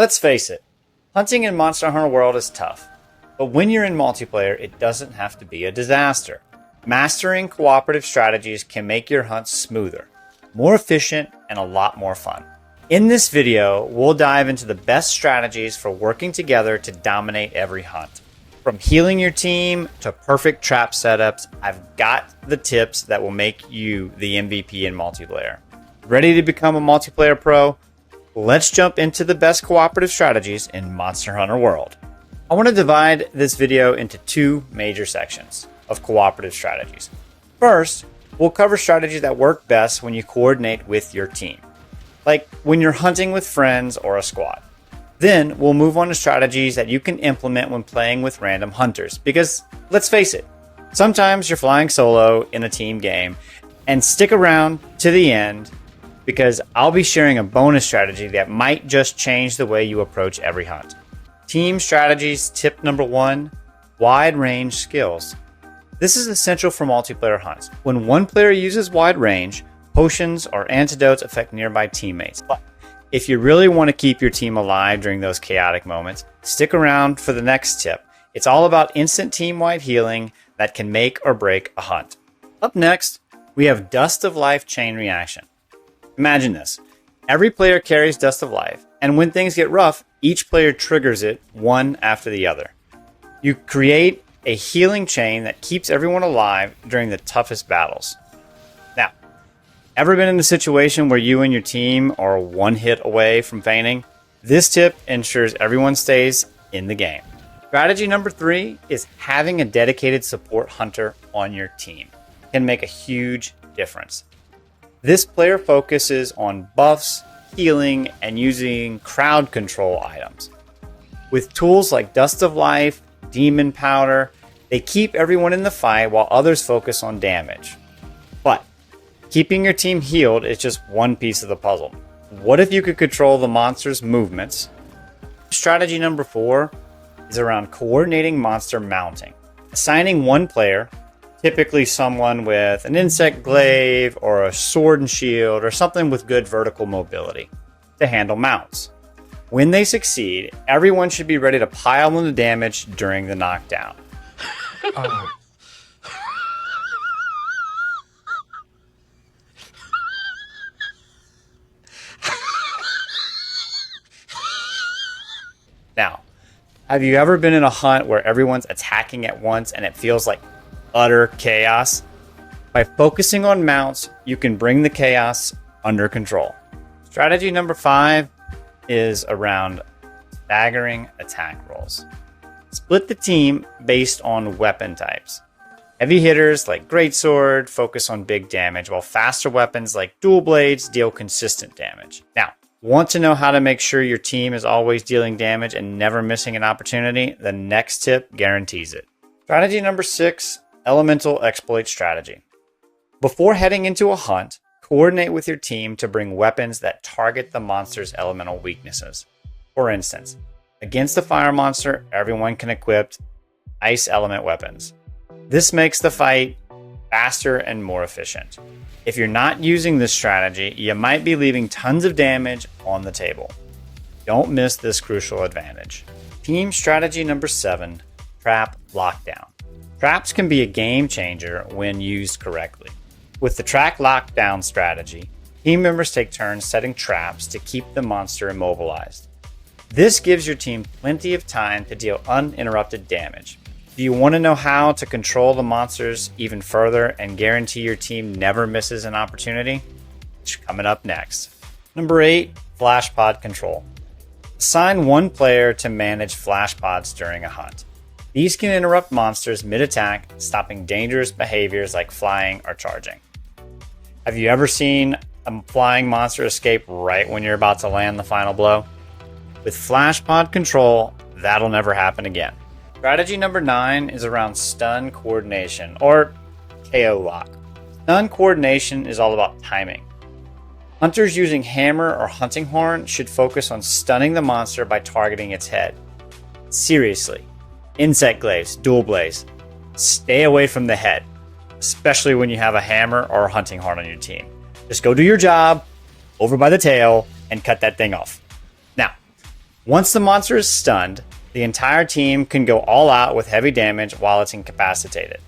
Let's face it, hunting in Monster Hunter World is tough, but when you're in multiplayer, it doesn't have to be a disaster. Mastering cooperative strategies can make your hunts smoother, more efficient, and a lot more fun. In this video, we'll dive into the best strategies for working together to dominate every hunt. From healing your team to perfect trap setups, I've got the tips that will make you the MVP in multiplayer. Ready to become a multiplayer pro? Let's jump into the best cooperative strategies in Monster Hunter World. I want to divide this video into two major sections of cooperative strategies. First, we'll cover strategies that work best when you coordinate with your team, like when you're hunting with friends or a squad. Then we'll move on to strategies that you can implement when playing with random hunters, because let's face it, sometimes you're flying solo in a team game. And stick around to the end, because I'll be sharing a bonus strategy that might just change the way you approach every hunt. Team strategies tip number 1, wide range skills. This is essential for multiplayer hunts. When one player uses wide range, potions or antidotes affect nearby teammates. But if you really want to keep your team alive during those chaotic moments, stick around for the next tip. It's all about instant team-wide healing that can make or break a hunt. Up next, we have Dust of Life Chain Reaction. Imagine this. Every player carries Dust of Life, and when things get rough, each player triggers it one after the other. You create a healing chain that keeps everyone alive during the toughest battles. Now, ever been in a situation where you and your team are one hit away from fainting? This tip ensures everyone stays in the game. Strategy number 3 is having a dedicated support hunter on your team. It can make a huge difference. This player focuses on buffs, healing, and using crowd control items. With tools like Dust of Life, Demon Powder, they keep everyone in the fight while others focus on damage. But keeping your team healed is just one piece of the puzzle. What if you could control the monster's movements? Strategy number 4 is around coordinating monster mounting. Assigning one player, typically someone with an insect glaive or a sword and shield or something with good vertical mobility, to handle mounts. When they succeed, everyone should be ready to pile on the damage during the knockdown. Now, have you ever been in a hunt where everyone's attacking at once and it feels like utter chaos? By focusing on mounts, you can bring the chaos under control. Strategy number 5 is around staggering attack rolls. Split the team based on weapon types. Heavy hitters like Greatsword focus on big damage, while faster weapons like Dual Blades deal consistent damage. Now, want to know how to make sure your team is always dealing damage and never missing an opportunity? The next tip guarantees it. Strategy number 6, Elemental Exploit Strategy. Before heading into a hunt, coordinate with your team to bring weapons that target the monster's elemental weaknesses. For instance, against a fire monster, everyone can equip ice element weapons. This makes the fight faster and more efficient. If you're not using this strategy, you might be leaving tons of damage on the table. Don't miss this crucial advantage. Team strategy number 7, Trap Lockdown. Traps can be a game changer when used correctly. With the Trap Lockdown strategy, team members take turns setting traps to keep the monster immobilized. This gives your team plenty of time to deal uninterrupted damage. Do you want to know how to control the monsters even further and guarantee your team never misses an opportunity? It's coming up next. Number 8, Flash Pod Control. Assign one player to manage flash pods during a hunt. These can interrupt monsters mid-attack, stopping dangerous behaviors like flying or charging. Have you ever seen a flying monster escape right when you're about to land the final blow? With Flash Pod Control, that'll never happen again. Strategy number 9 is around stun coordination, or KO lock. Stun coordination is all about timing. Hunters using hammer or hunting horn should focus on stunning the monster by targeting its head. Seriously, insect glaives, dual blades, stay away from the head, especially when you have a hammer or a hunting horn on your team. Just go do your job over by the tail and cut that thing off. Now, Once the monster is stunned, the entire team can go all out with heavy damage while it's incapacitated.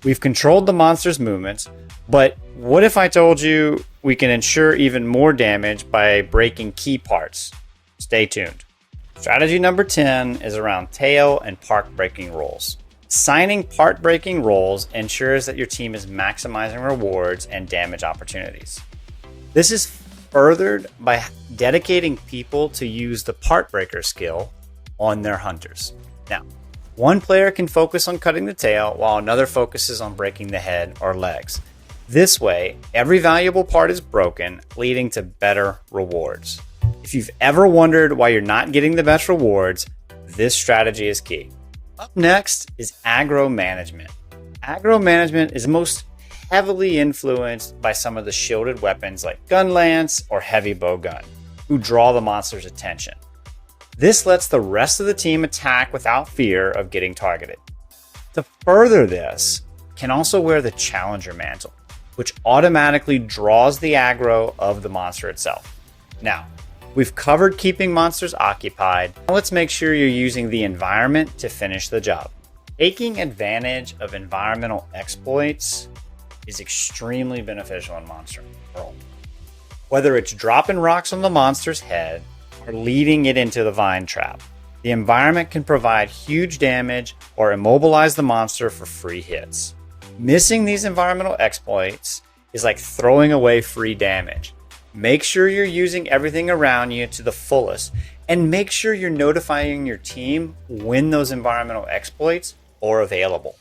We've controlled the monster's movements, but what if I told you we can ensure even more damage by breaking key parts? Stay tuned. Strategy number 10 is around tail and part breaking rolls. Assigning part breaking rolls ensures that your team is maximizing rewards and damage opportunities. This is furthered by dedicating people to use the part breaker skill on their hunters. Now, one player can focus on cutting the tail while another focuses on breaking the head or legs. This way, every valuable part is broken, leading to better rewards. If you've ever wondered why you're not getting the best rewards, this strategy is key. Up next is aggro management. Aggro management is most heavily influenced by some of the shielded weapons like gun lance or heavy bow gun, who draw the monster's attention. This lets the rest of the team attack without fear of getting targeted. To further this, can also wear the challenger mantle, which automatically draws the aggro of the monster itself. Now, we've covered keeping monsters occupied. Now let's make sure you're using the environment to finish the job. Taking advantage of environmental exploits is extremely beneficial in Monster World. Whether it's dropping rocks on the monster's head or leading it into the vine trap, the environment can provide huge damage or immobilize the monster for free hits. Missing these environmental exploits is like throwing away free damage. Make sure you're using everything around you to the fullest, and make sure you're notifying your team when those environmental exploits are available.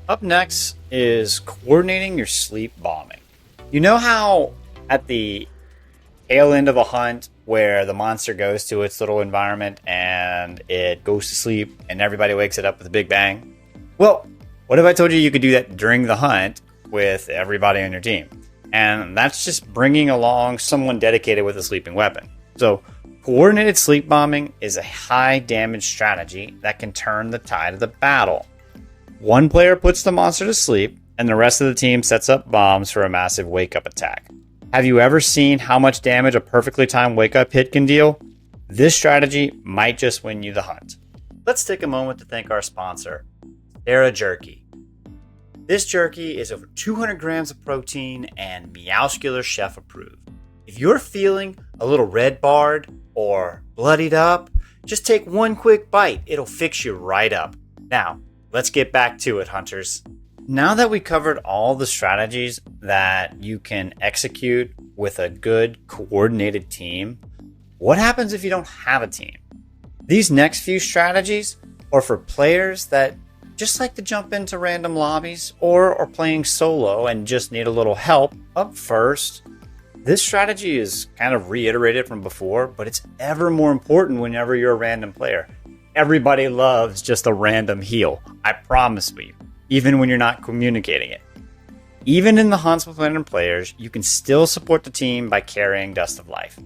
Up next is coordinating your sleep bombing. You know how at the tail end of a hunt where the monster goes to its little environment and it goes to sleep and everybody wakes it up with a big bang? Well, what if I told you you could do that during the hunt with everybody on your team? And that's just bringing along someone dedicated with a sleeping weapon. So coordinated sleep bombing is a high damage strategy that can turn the tide of the battle. One player puts the monster to sleep and the rest of the team sets up bombs for a massive wake-up attack. Have you ever seen how much damage a perfectly timed wake-up hit can deal? This strategy might just win you the hunt. Let's take a moment to thank our sponsor, Sarah Jerky. This jerky is over 200 grams of protein and Meowscular Chef approved. If you're feeling a little red barred or bloodied up, just take one quick bite. It'll fix you right up. Now, let's get back to it, hunters. Now that we covered all the strategies that you can execute with a good coordinated team, what happens if you don't have a team? These next few strategies are for players that just like to jump into random lobbies or are playing solo and just need a little help. Up first, this strategy is kind of reiterated from before, but it's ever more important whenever you're a random player. Everybody loves just a random heal. I promise you. Even when you're not communicating it. Even in the hunts with random players, you can still support the team by carrying Dust of Life.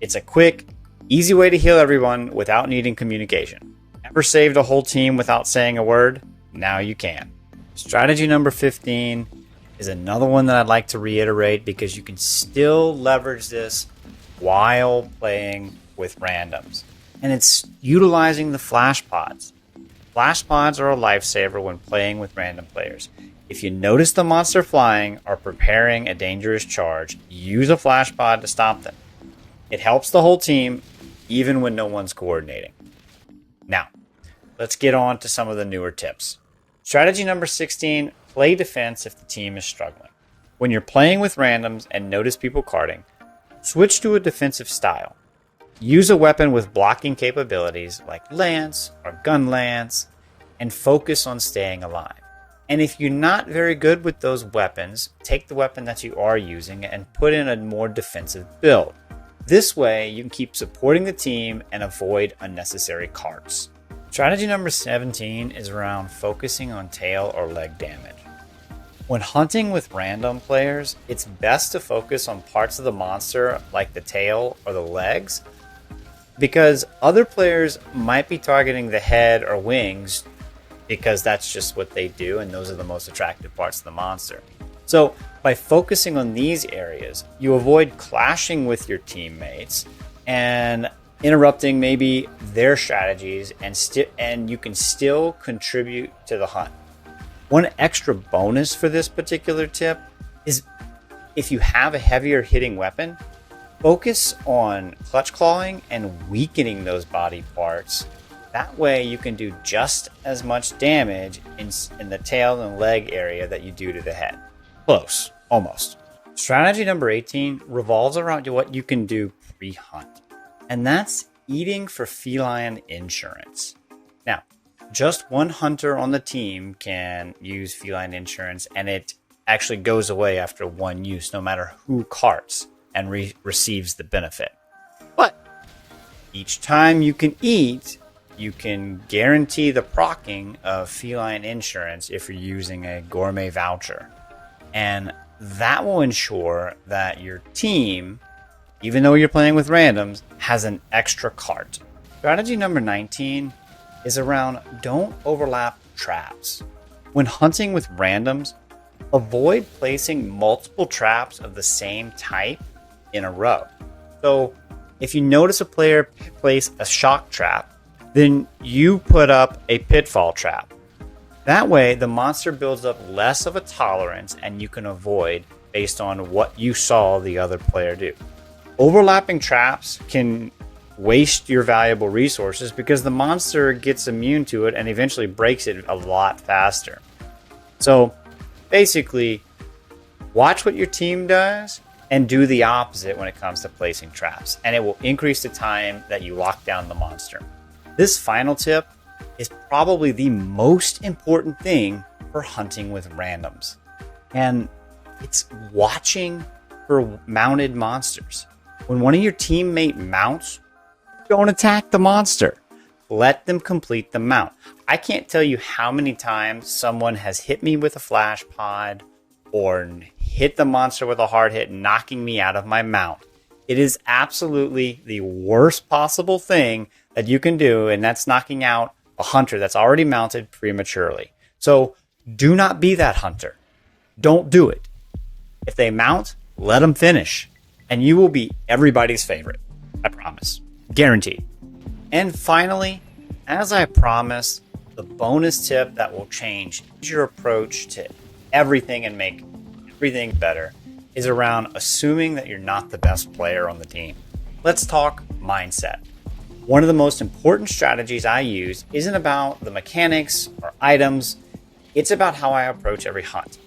It's a quick, easy way to heal everyone without needing communication. Ever saved a whole team without saying a word? Now you can. Strategy number 15 is another one that I'd like to reiterate because you can still leverage this while playing with randoms. And it's utilizing the flash pods. Flash pods are a lifesaver when playing with random players. If you notice the monster flying or preparing a dangerous charge, use a flash pod to stop them. It helps the whole team, even when no one's coordinating. Now, let's get on to some of the newer tips. Strategy number 16, play defense if the team is struggling. When you're playing with randoms and notice people carding, switch to a defensive style. Use a weapon with blocking capabilities like lance or gun lance and focus on staying alive. And if you're not very good with those weapons, take the weapon that you are using and put in a more defensive build. This way you can keep supporting the team and avoid unnecessary cards. Strategy number 17 is around focusing on tail or leg damage. When hunting with random players, it's best to focus on parts of the monster like the tail or the legs, because other players might be targeting the head or wings because that's just what they do and those are the most attractive parts of the monster. So by focusing on these areas, you avoid clashing with your teammates and interrupting maybe their strategies, and you can still contribute to the hunt. One extra bonus for this particular tip is if you have a heavier hitting weapon, focus on clutch clawing and weakening those body parts. That way you can do just as much damage in the tail and leg area that you do to the head. Close, almost. Strategy number 18 revolves around what you can do pre-hunt, and that's eating for feline insurance. Now, just one hunter on the team can use feline insurance, and it actually goes away after one use, no matter who carts and receives the benefit. But each time you can eat, you can guarantee the procking of feline insurance if you're using a gourmet voucher. And that will ensure that your team, even though you're playing with randoms, has an extra cart. Strategy number 19 is around don't overlap traps. When hunting with randoms, avoid placing multiple traps of the same type in a row. So if you notice a player place a shock trap, then you put up a pitfall trap. That way, the monster builds up less of a tolerance and you can avoid based on what you saw the other player do. Overlapping traps can waste your valuable resources because the monster gets immune to it and eventually breaks it a lot faster. So basically, watch what your team does and do the opposite when it comes to placing traps, and it will increase the time that you lock down the monster. This final tip is probably the most important thing for hunting with randoms, and it's watching for mounted monsters. When one of your teammate mounts, don't attack the monster. Let them complete the mount. I can't tell you how many times someone has hit me with a flash pod or hit the monster with a hard hit, knocking me out of my mount. It is absolutely the worst possible thing that you can do, and that's knocking out a hunter that's already mounted prematurely. So do not be that hunter. Don't do it. If they mount, let them finish, and you will be everybody's favorite. I promise. Guaranteed. And finally, as I promised, the bonus tip that will change your approach to everything and make everything better is around assuming that you're not the best player on the team. Let's talk mindset. One of the most important strategies I use isn't about the mechanics or items. It's about how I approach every hunt.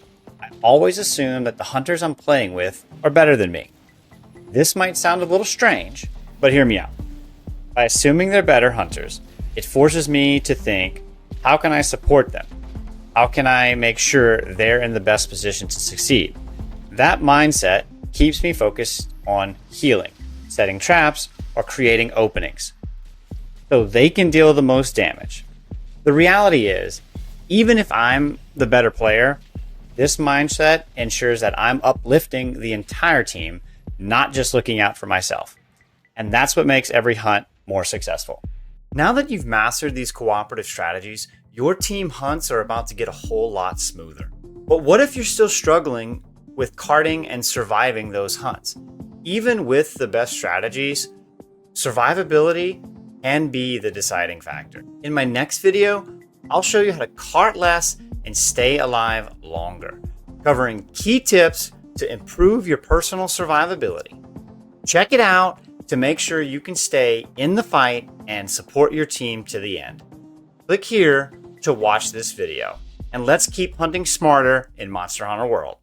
I always assume that the hunters I'm playing with are better than me. This might sound a little strange, but hear me out. By assuming they're better hunters, it forces me to think, how can I support them? How can I make sure they're in the best position to succeed? That mindset keeps me focused on healing, setting traps, or creating openings so they can deal the most damage. The reality is, even if I'm the better player, this mindset ensures that I'm uplifting the entire team, not just looking out for myself. And that's what makes every hunt more successful. Now that you've mastered these cooperative strategies, your team hunts are about to get a whole lot smoother. But what if you're still struggling with carting and surviving those hunts? Even with the best strategies, survivability can be the deciding factor. In my next video, I'll show you how to cart less and stay alive longer, covering key tips to improve your personal survivability. Check it out to make sure you can stay in the fight and support your team to the end. Click here to watch this video, and let's keep hunting smarter in Monster Hunter World.